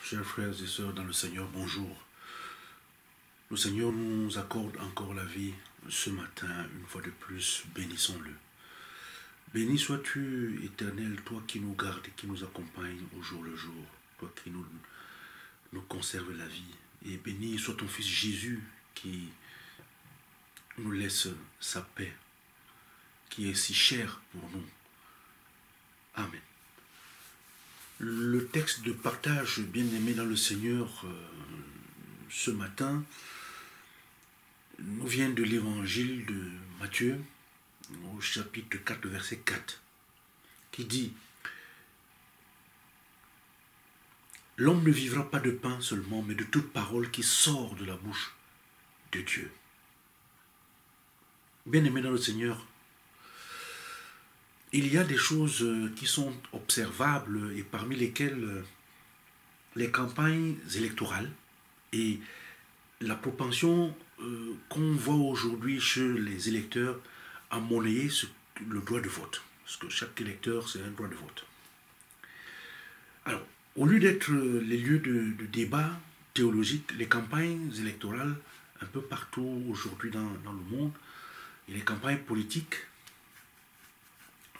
Chers frères et sœurs dans le Seigneur, bonjour. Le Seigneur nous accorde encore la vie ce matin, une fois de plus, bénissons-le. Béni sois-tu, Éternel, toi qui nous gardes et qui nous accompagne au jour le jour, toi qui nous conserve la vie. Et béni soit ton Fils Jésus qui nous laisse sa paix, qui est si cher pour nous. Amen. Le texte de partage, bien-aimé dans le Seigneur, ce matin, nous vient de l'évangile de Matthieu, au chapitre 4, verset 4, qui dit « L'homme ne vivra pas de pain seulement, mais de toute parole qui sort de la bouche de Dieu. » Bien-aimé dans le Seigneur, il y a des choses qui sont observables et parmi lesquelles les campagnes électorales et la propension qu'on voit aujourd'hui chez les électeurs à monnayer le droit de vote. Parce que chaque électeur, c'est un droit de vote. Alors, au lieu d'être les lieux de débat théologique, les campagnes électorales, un peu partout aujourd'hui dans le monde, et les campagnes politiques,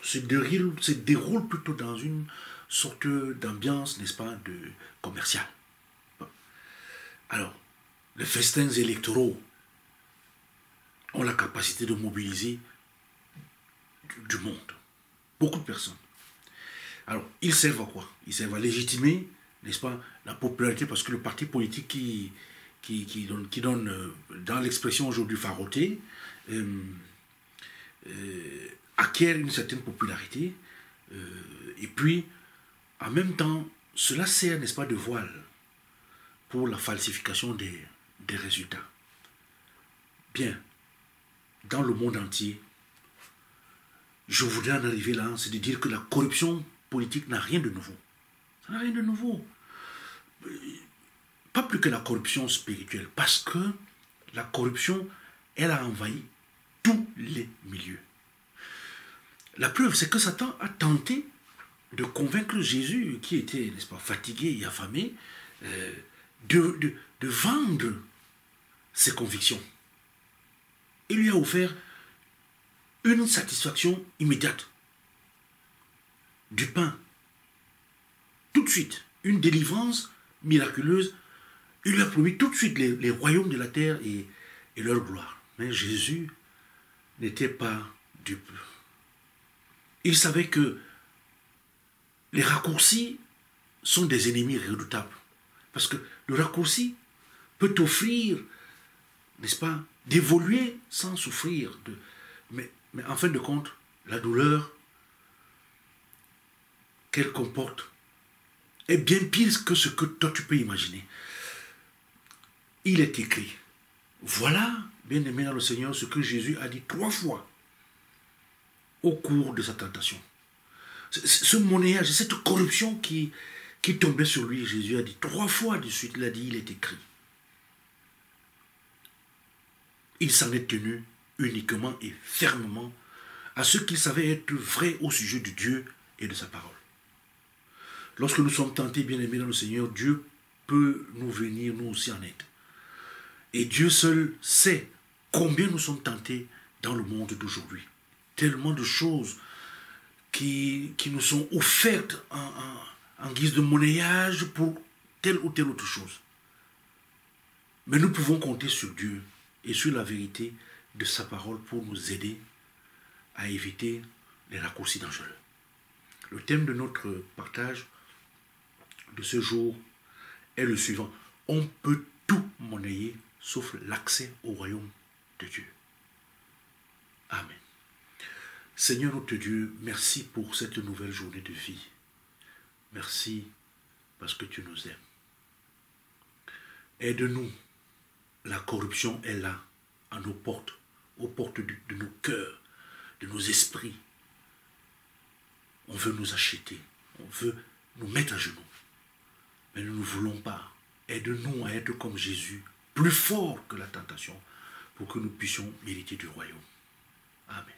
se déroule plutôt dans une sorte d'ambiance, n'est-ce pas, commerciale. Alors, les festins électoraux ont la capacité de mobiliser du monde, beaucoup de personnes. Alors, ils servent à quoi? Ils servent à légitimer, n'est-ce pas, la popularité, parce que le parti politique qui donne dans l'expression aujourd'hui faroté, acquiert une certaine popularité, et puis, en même temps, cela sert, n'est-ce pas, de voile pour la falsification des résultats. Bien, dans le monde entier, je voudrais en arriver là, c'est de dire que la corruption politique n'a rien de nouveau. Ça n'a rien de nouveau. Pas plus que la corruption spirituelle, parce que la corruption, elle a envahi tous les milieux. La preuve, c'est que Satan a tenté de convaincre Jésus, qui était, n'est-ce pas, fatigué et affamé, de vendre ses convictions. Il lui a offert une satisfaction immédiate, du pain, tout de suite, une délivrance miraculeuse. Il lui a promis tout de suite les royaumes de la terre et leur gloire. Mais Jésus n'était pas dupe. Il savait que les raccourcis sont des ennemis redoutables. Parce que le raccourci peut t'offrir, n'est-ce pas, d'évoluer sans souffrir. Mais en fin de compte, la douleur qu'elle comporte est bien pire que ce que toi tu peux imaginer. Il est écrit, voilà, bien aimé dans le Seigneur, ce que Jésus a dit 3 fois au cours de sa tentation. Ce monnayage, cette corruption qui tombait sur lui, Jésus a dit 3 fois de suite, il a dit, il est écrit. Il s'en est tenu uniquement et fermement à ce qu'il savait être vrai au sujet de Dieu et de sa parole. Lorsque nous sommes tentés, bien-aimés dans le Seigneur, Dieu peut nous venir, nous aussi, en aide. Et Dieu seul sait combien nous sommes tentés dans le monde d'aujourd'hui. Tellement de choses qui nous sont offertes en guise de monnayage pour telle ou telle autre chose. Mais nous pouvons compter sur Dieu et sur la vérité de sa parole pour nous aider à éviter les raccourcis dangereux. Le thème de notre partage de ce jour est le suivant. On peut tout monnayer sauf l'accès au royaume de Dieu. Amen. Seigneur notre Dieu, merci pour cette nouvelle journée de vie. Merci parce que tu nous aimes. Aide-nous. La corruption est là, à nos portes, aux portes de nos cœurs, de nos esprits. On veut nous acheter, on veut nous mettre à genoux. Mais nous ne voulons pas. Aide-nous à être comme Jésus, plus fort que la tentation, pour que nous puissions mériter du royaume. Amen.